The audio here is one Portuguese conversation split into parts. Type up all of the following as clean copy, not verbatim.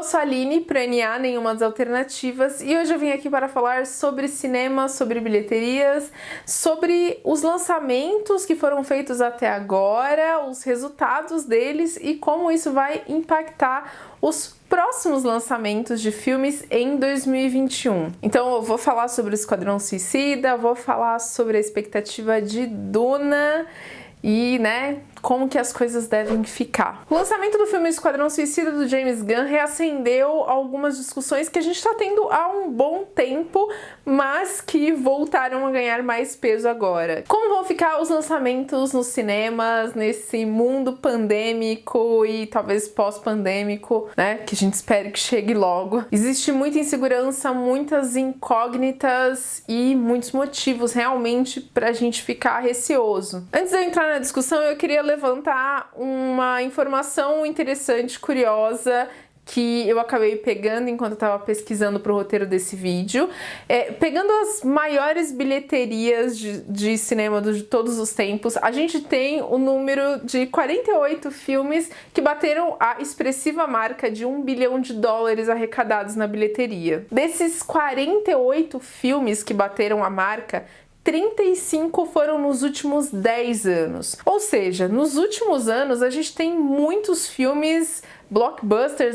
sou a Aline, pro NA Nenhuma das Alternativas, e hoje eu vim aqui para falar sobre cinema, sobre bilheterias, sobre os lançamentos que foram feitos até agora, os resultados deles e como isso vai impactar os próximos lançamentos de filmes em 2021. Então eu vou falar sobre o Esquadrão Suicida, vou falar sobre a expectativa de Duna e, como que as coisas devem ficar. O lançamento do filme Esquadrão Suicida do James Gunn reacendeu algumas discussões que a gente está tendo há um bom tempo, mas que voltaram a ganhar mais peso agora. Como vão ficar os lançamentos nos cinemas, nesse mundo pandêmico e talvez pós-pandêmico, que a gente espere que chegue logo. Existe muita insegurança, muitas incógnitas e muitos motivos realmente pra gente ficar receoso. Antes de eu entrar na discussão, eu queria levantar uma informação interessante, curiosa, que eu acabei pegando enquanto eu estava pesquisando para o roteiro desse vídeo. Pegando as maiores bilheterias de cinema de todos os tempos, a gente tem o número de 48 filmes que bateram a expressiva marca de $1 bilhão arrecadados na bilheteria. Desses 48 filmes que bateram a marca, 35 foram nos últimos 10 anos. Ou seja, nos últimos anos a gente tem muitos filmes blockbusters,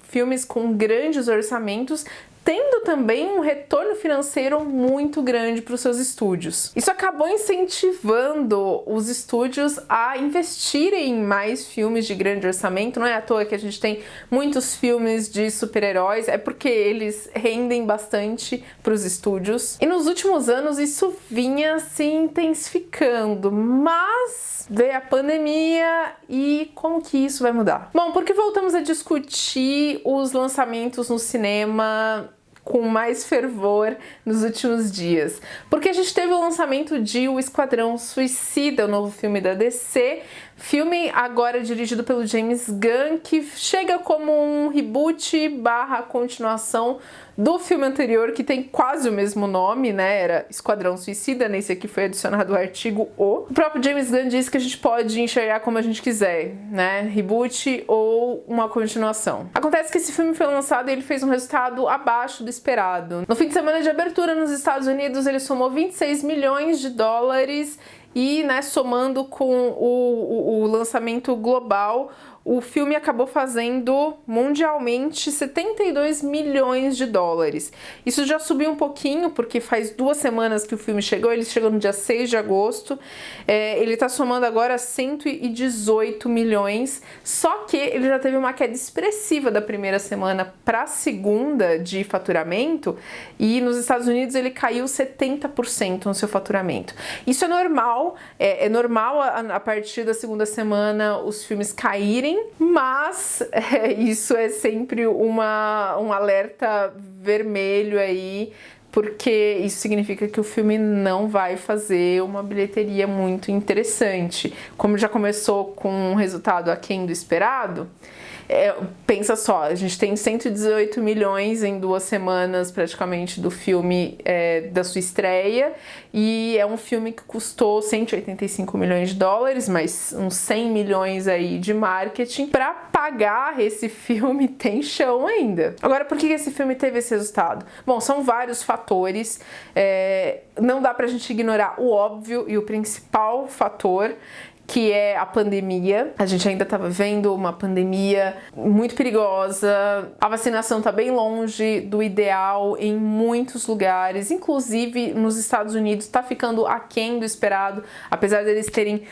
filmes com grandes orçamentos, tendo também um retorno financeiro muito grande para os seus estúdios. Isso acabou incentivando os estúdios a investirem em mais filmes de grande orçamento. Não é à toa que a gente tem muitos filmes de super-heróis, é porque eles rendem bastante para os estúdios. E nos últimos anos isso vinha se intensificando, mas veio a pandemia e como que isso vai mudar? Bom, porque voltamos a discutir os lançamentos no cinema com mais fervor nos últimos dias. Porque a gente teve o lançamento de O Esquadrão Suicida, o novo filme da DC, filme agora dirigido pelo James Gunn, que chega como um reboot barra continuação do filme anterior, que tem quase o mesmo nome, era Esquadrão Suicida, nesse aqui foi adicionado o artigo O. O próprio James Gunn disse que a gente pode enxergar como a gente quiser, reboot ou uma continuação. Acontece que esse filme foi lançado e ele fez um resultado abaixo do esperado. No fim de semana de abertura nos Estados Unidos, ele somou $26 milhões e, somando com o lançamento global, o filme acabou fazendo mundialmente $72 milhões. Isso já subiu um pouquinho, porque faz 2 semanas que o filme chegou, ele chegou no dia 6 de agosto, ele está somando agora 118 milhões, só que ele já teve uma queda expressiva da primeira semana para a segunda de faturamento, e nos Estados Unidos ele caiu 70% no seu faturamento. Isso é normal, é normal a partir da segunda semana os filmes caírem, mas isso é sempre um alerta vermelho aí, porque isso significa que o filme não vai fazer uma bilheteria muito interessante. Como já começou com um resultado aquém do esperado, pensa só, a gente tem 118 milhões em 2 semanas praticamente do filme da sua estreia, e é um filme que custou $185 milhões, mais uns 100 milhões aí de marketing. Para pagar esse filme tem chão ainda. Agora, por que esse filme teve esse resultado? Bom, são vários fatores, não dá pra gente ignorar o óbvio e o principal fator, que é a pandemia. A gente ainda tá vivendo uma pandemia muito perigosa, a vacinação tá bem longe do ideal em muitos lugares, inclusive nos Estados Unidos tá ficando aquém do esperado, apesar deles terem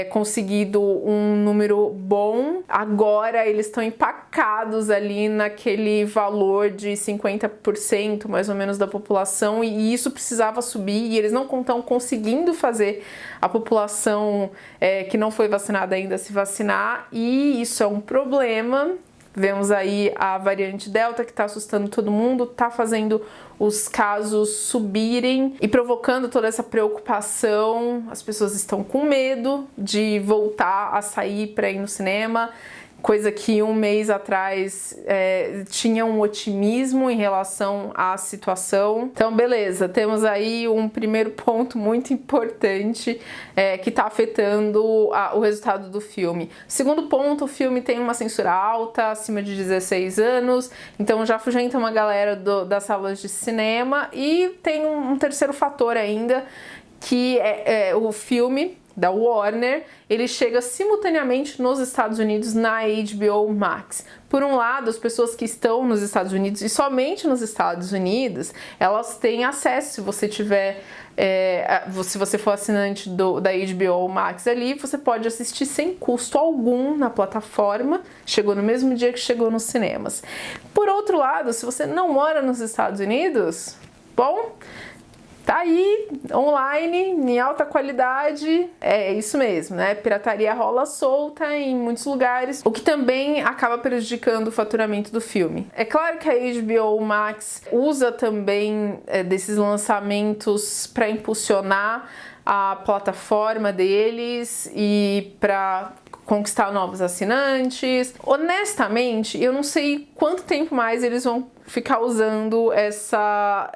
conseguido um número bom. Agora eles estão empacados ali naquele valor de 50% mais ou menos da população, e isso precisava subir, e eles não estão conseguindo fazer a população que não foi vacinada ainda se vacinar, e isso é um problema. Vemos aí a variante Delta que está assustando todo mundo, está fazendo os casos subirem e provocando toda essa preocupação. As pessoas estão com medo de voltar a sair para ir no cinema. coisa que um mês atrás tinha um otimismo em relação à situação. Então, beleza, temos aí um primeiro ponto muito importante que está afetando o resultado do filme. Segundo ponto, o filme tem uma censura alta, acima de 16 anos, então já afugenta uma galera das salas de cinema. E tem um terceiro fator ainda, que é o filme da Warner, ele chega simultaneamente nos Estados Unidos na HBO Max. Por um lado, as pessoas que estão nos Estados Unidos, e somente nos Estados Unidos, elas têm acesso. Se você tiver, se você for assinante da HBO Max ali, você pode assistir sem custo algum na plataforma. Chegou no mesmo dia que chegou nos cinemas. Por outro lado, se você não mora nos Estados Unidos, bom, tá aí, online, em alta qualidade, é isso mesmo, né? Pirataria rola solta em muitos lugares, o que também acaba prejudicando o faturamento do filme. É claro que a HBO Max usa também desses lançamentos para impulsionar a plataforma deles e para conquistar novos assinantes. Honestamente, eu não sei quanto tempo mais eles vão ficar usando essa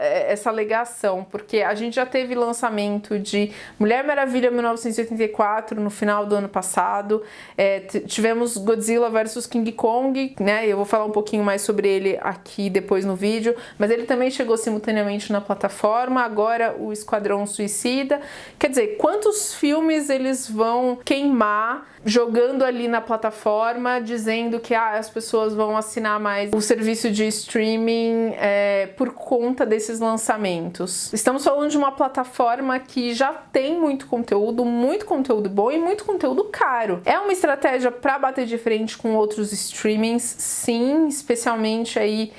alegação, porque a gente já teve lançamento de Mulher Maravilha 1984 no final do ano passado, tivemos Godzilla vs King Kong, né? Eu vou falar um pouquinho mais sobre ele aqui depois no vídeo, mas ele também chegou simultaneamente na plataforma. Agora o Esquadrão Suicida. Quer dizer, quantos filmes eles vão queimar jogando ali na plataforma, dizendo que as pessoas vão assinar mais o serviço de streaming por conta desses lançamentos. Estamos falando de uma plataforma que já tem muito conteúdo bom e muito conteúdo caro. É uma estratégia para bater de frente com outros streamings, sim, especialmente aí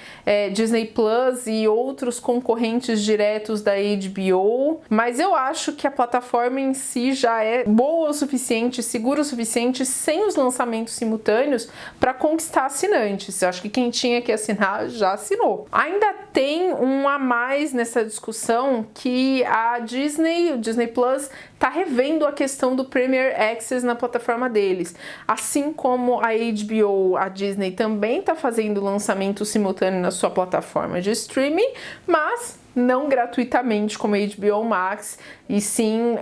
Disney Plus e outros concorrentes diretos da HBO, mas eu acho que a plataforma em si já é boa o suficiente, segura o suficiente, sem os lançamentos simultâneos, para conquistar assinantes. Eu acho que quem tinha que assinar já assinou. Ainda tem um a mais nessa discussão, que o Disney Plus tá revendo a questão do Premier Access na plataforma deles. Assim como a HBO, a Disney também tá fazendo lançamento simultâneo na sua plataforma de streaming, mas não gratuitamente como a HBO Max, e sim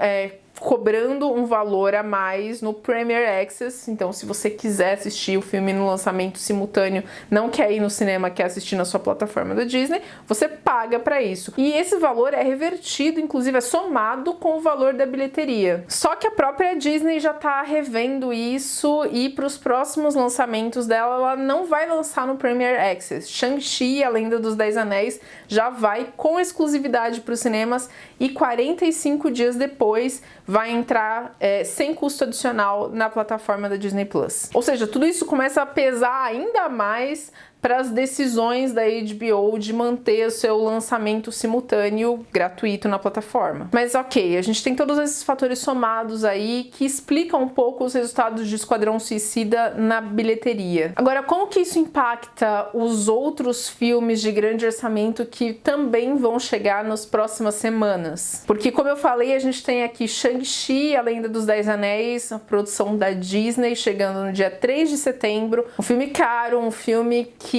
cobrando um valor a mais no Premier Access. Então, se você quiser assistir o filme no lançamento simultâneo, não quer ir no cinema, quer assistir na sua plataforma da Disney, você paga para isso. E esse valor é revertido, inclusive é somado com o valor da bilheteria. Só que a própria Disney já tá revendo isso, e para os próximos lançamentos dela, ela não vai lançar no Premier Access. Shang-Chi, a Lenda dos 10 Anéis, já vai com exclusividade para os cinemas, e 45 dias depois vai entrar sem custo adicional na plataforma da Disney Plus. Ou seja, tudo isso começa a pesar ainda mais para as decisões da HBO de manter o seu lançamento simultâneo gratuito na plataforma. Mas ok, a gente tem todos esses fatores somados aí que explicam um pouco os resultados de Esquadrão Suicida na bilheteria. Agora, como que isso impacta os outros filmes de grande orçamento que também vão chegar nas próximas semanas? Porque, como eu falei, a gente tem aqui Shang-Chi, a Lenda dos 10 Anéis, a produção da Disney, chegando no dia 3 de setembro. Um filme caro, um filme que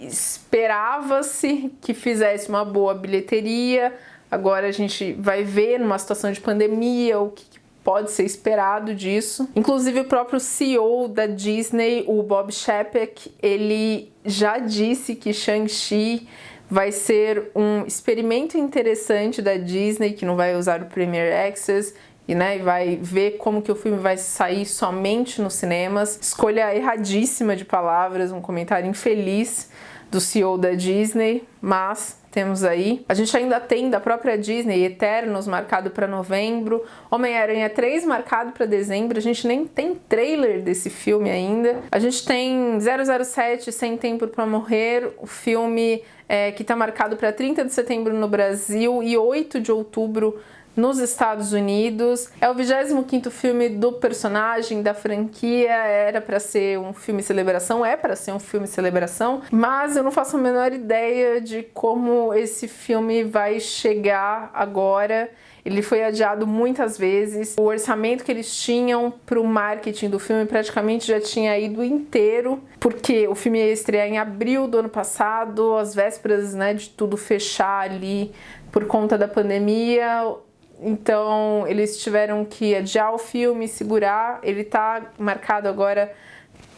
esperava-se que fizesse uma boa bilheteria. Agora a gente vai ver, numa situação de pandemia, o que pode ser esperado disso. Inclusive, o próprio CEO da Disney, o Bob Chapek, ele já disse que Shang-Chi vai ser um experimento interessante da Disney, que não vai usar o Premier Access, e vai ver como que o filme vai sair somente nos cinemas. Escolha erradíssima de palavras, um comentário infeliz do CEO da Disney, mas temos aí. A gente ainda tem da própria Disney Eternos marcado para novembro, Homem-Aranha 3 marcado para dezembro. A gente nem tem trailer desse filme ainda. A gente tem 007 Sem Tempo para Morrer, o filme que está marcado para 30 de setembro no Brasil e 8 de outubro nos Estados Unidos. É o 25º filme do personagem, da franquia. Era para ser um filme celebração, é para ser um filme celebração, mas eu não faço a menor ideia de como esse filme vai chegar agora. ele foi adiado muitas vezes. O orçamento que eles tinham para o marketing do filme praticamente já tinha ido inteiro, porque o filme ia estrear em abril do ano passado, às vésperas, né, de tudo fechar ali por conta da pandemia. Então eles tiveram que adiar o filme, segurar. Ele tá marcado agora,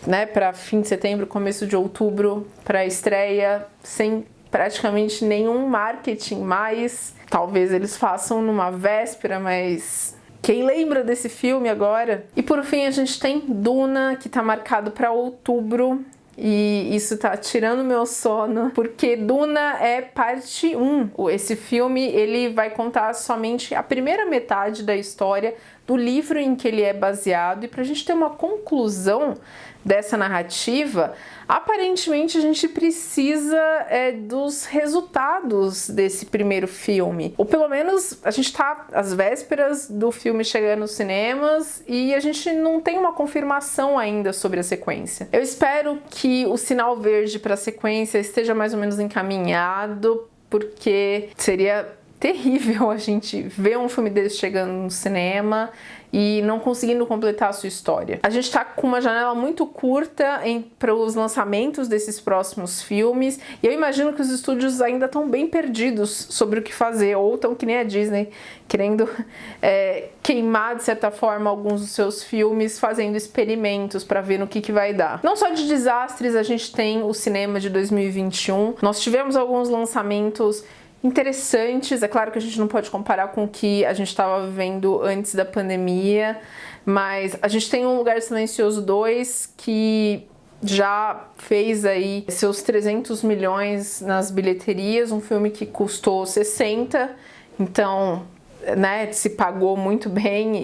né, para fim de setembro, começo de outubro, para estreia, sem praticamente nenhum marketing mais. Talvez eles façam numa véspera, mas quem lembra desse filme agora? E por fim a gente tem Duna, que tá marcado para outubro. E isso tá tirando meu sono, porque Duna é parte 1. Esse filme, ele vai contar somente a primeira metade da história do livro em que ele é baseado. E pra gente ter uma conclusão dessa narrativa, aparentemente a gente precisa dos resultados desse primeiro filme. Ou pelo menos a gente tá às vésperas do filme chegar nos cinemas e a gente não tem uma confirmação ainda sobre a sequência. Eu espero que o sinal verde para a sequência esteja mais ou menos encaminhado, porque seria terrível a gente ver um filme desse chegando no cinema e não conseguindo completar a sua história. A gente tá com uma janela muito curta para os lançamentos desses próximos filmes, e eu imagino que os estúdios ainda estão bem perdidos sobre o que fazer, ou estão que nem a Disney, querendo queimar de certa forma alguns dos seus filmes, fazendo experimentos para ver no que vai dar. Não só de desastres, a gente tem o cinema de 2021, nós tivemos alguns lançamentos interessantes. É claro que a gente não pode comparar com o que a gente estava vivendo antes da pandemia, mas a gente tem Um Lugar Silencioso 2 que já fez aí seus 300 milhões nas bilheterias, um filme que custou 60, então, né, se pagou muito bem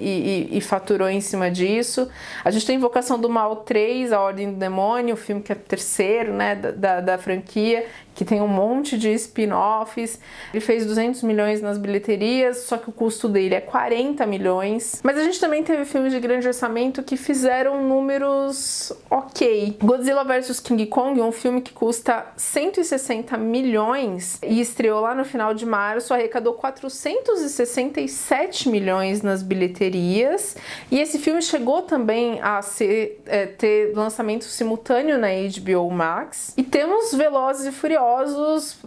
e faturou em cima disso. A gente tem Invocação do Mal 3, A Ordem do Demônio, o filme que é o terceiro, né, da franquia, que tem um monte de spin-offs. Ele fez 200 milhões nas bilheterias, só que o custo dele é 40 milhões. Mas a gente também teve filmes de grande orçamento que fizeram números ok. Godzilla vs King Kong, um filme que custa 160 milhões e estreou lá no final de março, arrecadou 467 milhões nas bilheterias. E esse filme chegou também a ter lançamento simultâneo na HBO Max. E temos Velozes e Furiosos,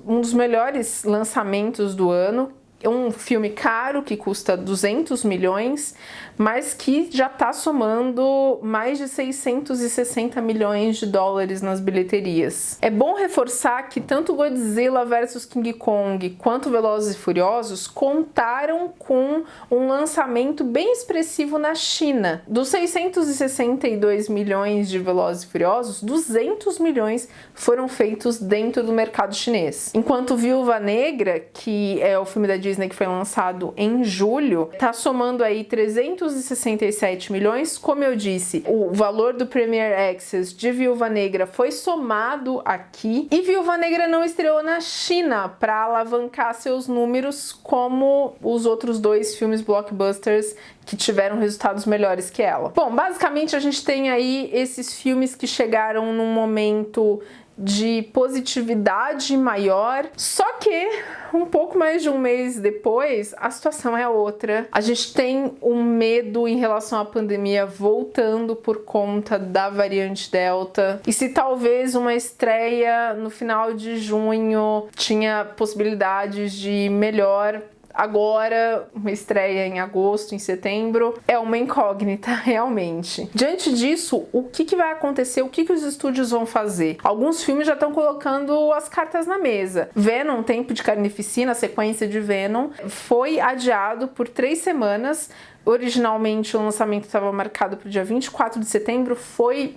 um dos melhores lançamentos do ano. Um filme caro que custa 200 milhões, mas que já está somando mais de 660 milhões de dólares nas bilheterias. É bom reforçar que tanto Godzilla vs King Kong quanto Velozes e Furiosos contaram com um lançamento bem expressivo na China. Dos 662 milhões de Velozes e Furiosos, 200 milhões foram feitos dentro do mercado chinês. Enquanto Viúva Negra, que é o filme da Disney que foi lançado em julho, tá somando aí 367 milhões. Como eu disse, o valor do Premier Access de Viúva Negra foi somado aqui, e Viúva Negra não estreou na China para alavancar seus números como os outros dois filmes blockbusters que tiveram resultados melhores que ela. Bom, basicamente a gente tem aí esses filmes que chegaram num momento de positividade maior, só que um pouco mais de um mês depois a situação é outra. A gente tem um medo em relação à pandemia voltando por conta da variante Delta, e se talvez uma estreia no final de junho tinha possibilidades de melhor, agora uma estreia em agosto, em setembro, é uma incógnita realmente. Diante disso, o que vai acontecer? O que os estúdios vão fazer? Alguns filmes já estão colocando as cartas na mesa. Venom, Tempo de Carnificina, a sequência de Venom, foi adiado por 3 semanas. Originalmente o lançamento estava marcado para o dia 24 de setembro, foi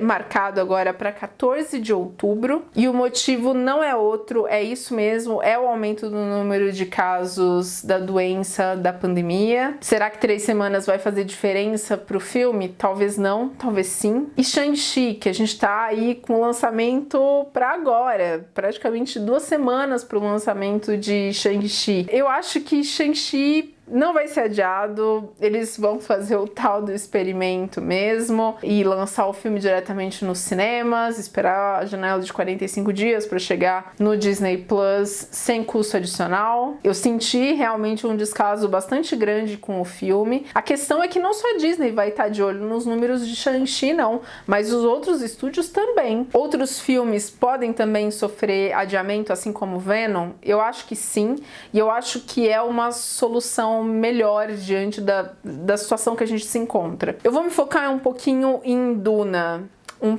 marcado agora para 14 de outubro, e o motivo não é outro, é isso mesmo, é o aumento do número de casos da doença, da pandemia. Será que 3 semanas vai fazer diferença pro filme? Talvez não, talvez sim. E Shang-Chi, que a gente tá aí com o lançamento para agora, praticamente 2 semanas pro lançamento de Shang-Chi. Eu acho que Shang-Chi não vai ser adiado, eles vão fazer o tal do experimento mesmo e lançar o filme diretamente nos cinemas, esperar a janela de 45 dias para chegar no Disney Plus sem custo adicional. Eu senti realmente um descaso bastante grande com o filme. A questão é que não só a Disney vai estar de olho nos números de Shang-Chi, não, mas os outros estúdios também. Outros filmes podem também sofrer adiamento, assim como Venom? Eu acho que sim, e eu acho que é uma solução melhor diante da situação que a gente se encontra. Eu vou me focar um pouquinho em Duna.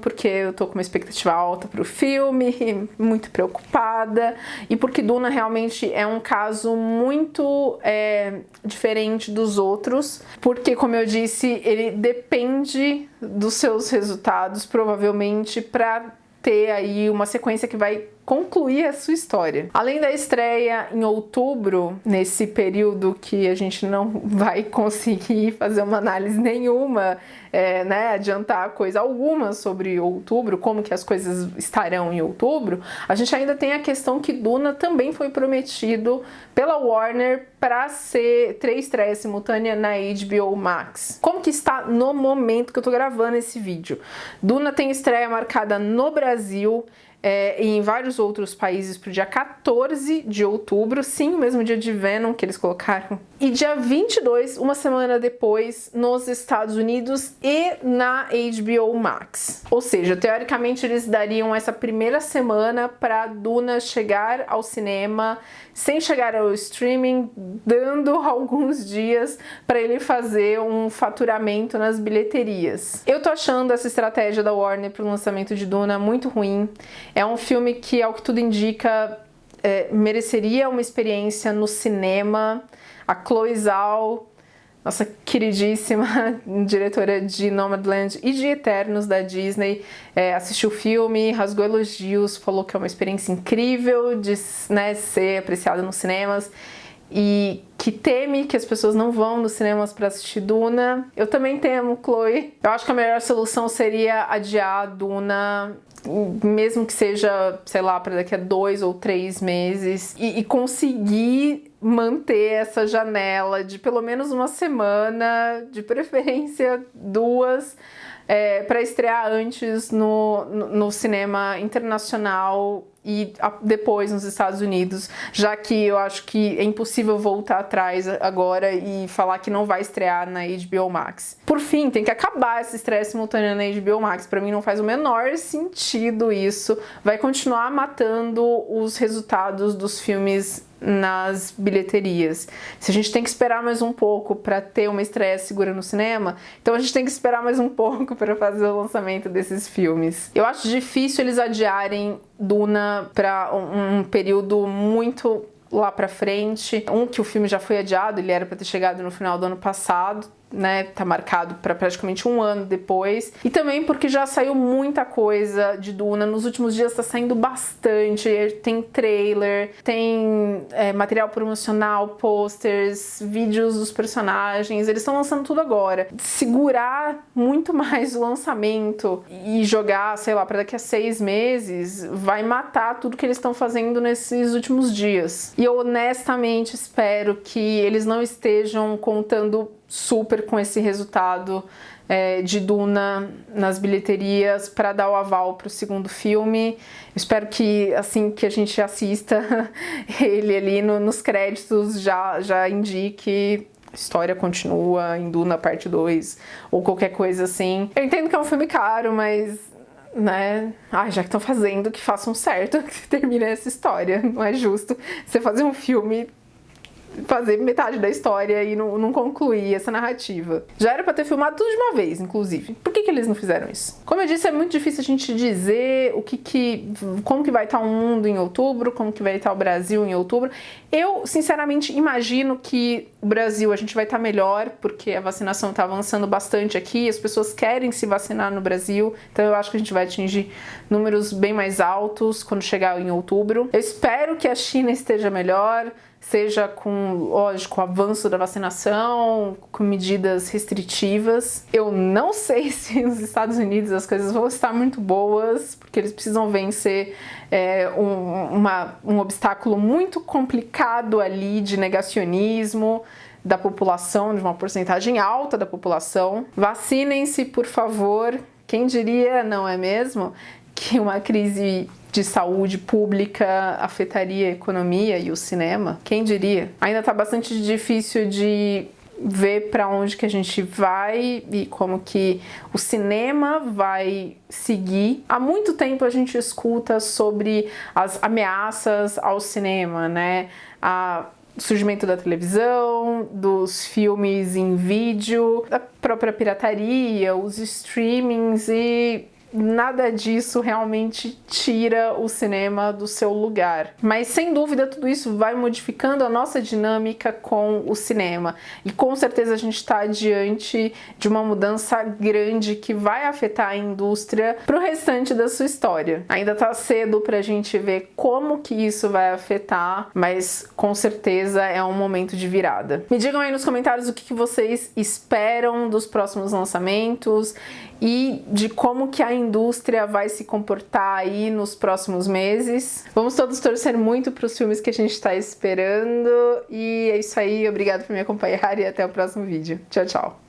Porque eu tô com uma expectativa alta pro filme, muito preocupada, e porque Duna realmente é um caso muito diferente dos outros, porque, como eu disse, ele depende dos seus resultados, provavelmente, para ter aí uma sequência que vai concluir a sua história. Além da estreia em outubro, nesse período que a gente não vai conseguir fazer uma análise nenhuma, adiantar coisa alguma sobre outubro, como que as coisas estarão em outubro, a gente ainda tem a questão que Duna também foi prometido pela Warner para ter estreia simultânea na HBO Max. Como que está no momento que eu tô gravando esse vídeo? Duna tem estreia marcada no Brasil, e em vários outros países para o dia 14 de outubro, sim, o mesmo dia de Venom que eles colocaram. E dia 22, uma semana depois, nos Estados Unidos e na HBO Max. Ou seja, teoricamente eles dariam essa primeira semana para Duna chegar ao cinema, sem chegar ao streaming, dando alguns dias para ele fazer um faturamento nas bilheterias. Eu tô achando essa estratégia da Warner para o lançamento de Duna muito ruim. É um filme que, ao que tudo indica, mereceria uma experiência no cinema. A Chloe Zhao, nossa queridíssima diretora de Nomadland e de Eternos da Disney, assistiu o filme, rasgou elogios, falou que é uma experiência incrível de ser apreciada nos cinemas e que teme que as pessoas não vão nos cinemas para assistir Duna. Eu também temo, Chloe. Eu acho que a melhor solução seria adiar Duna, mesmo que seja, sei lá, para daqui a 2 ou 3 meses, e conseguir manter essa janela de pelo menos uma semana, de preferência 2, para estrear antes no cinema internacional e depois nos Estados Unidos, já que eu acho que é impossível voltar atrás agora e falar que não vai estrear na HBO Max. Por fim, tem que acabar essa estreia simultânea na HBO Max. Para mim não faz o menor sentido isso. Vai continuar matando os resultados dos filmes nas bilheterias. Se a gente tem que esperar mais um pouco para ter uma estreia segura no cinema, então a gente tem que esperar mais um pouco para fazer o lançamento desses filmes. Eu acho difícil eles adiarem Duna para um período muito lá pra frente. Que o filme já foi adiado, ele era para ter chegado no final do ano passado, tá marcado para praticamente um ano depois, e também porque já saiu muita coisa de Duna, nos últimos dias tá saindo bastante, tem trailer, tem material promocional, posters, vídeos dos personagens, eles estão lançando tudo agora. Segurar muito mais o lançamento e jogar, sei lá, para daqui a 6 meses, vai matar tudo que eles estão fazendo nesses últimos dias. E eu honestamente espero que eles não estejam contando super com esse resultado de Duna nas bilheterias para dar o aval para o segundo filme. Eu espero que assim que a gente assista ele ali nos créditos já indique história continua em Duna parte 2 ou qualquer coisa assim. Eu entendo que é um filme caro, mas já que estão fazendo, que façam certo, que termine essa história. Não é justo você fazer um filme, fazer metade da história e não concluir essa narrativa. Já era pra ter filmado tudo de uma vez, inclusive. Por que eles não fizeram isso? Como eu disse, é muito difícil a gente dizer como que vai estar o mundo em outubro, como que vai estar o Brasil em outubro. Eu, sinceramente, imagino que o Brasil a gente vai estar melhor, porque a vacinação está avançando bastante aqui, as pessoas querem se vacinar no Brasil, então eu acho que a gente vai atingir números bem mais altos quando chegar em outubro. Eu espero que a China esteja melhor, seja com, lógico, o avanço da vacinação, com medidas restritivas. Eu não sei se nos Estados Unidos as coisas vão estar muito boas, porque eles precisam vencer um obstáculo muito complicado ali de negacionismo, da população, de uma porcentagem alta da população. Vacinem-se, por favor. Quem diria, não é mesmo, que uma crise de saúde pública afetaria a economia e o cinema? Quem diria? Ainda está bastante difícil de ver para onde que a gente vai e como que o cinema vai seguir. Há muito tempo a gente escuta sobre as ameaças ao cinema, né? O surgimento da televisão, dos filmes em vídeo, da própria pirataria, os streamings, e nada disso realmente tira o cinema do seu lugar. Mas sem dúvida tudo isso vai modificando a nossa dinâmica com o cinema. E com certeza a gente está diante de uma mudança grande que vai afetar a indústria para o restante da sua história. Ainda está cedo para a gente ver como que isso vai afetar, mas com certeza é um momento de virada. Me digam aí nos comentários o que vocês esperam dos próximos lançamentos e de como que a indústria vai se comportar aí nos próximos meses. Vamos todos torcer muito para os filmes que a gente está esperando. E é isso aí, obrigado por me acompanhar e até o próximo vídeo. Tchau, tchau!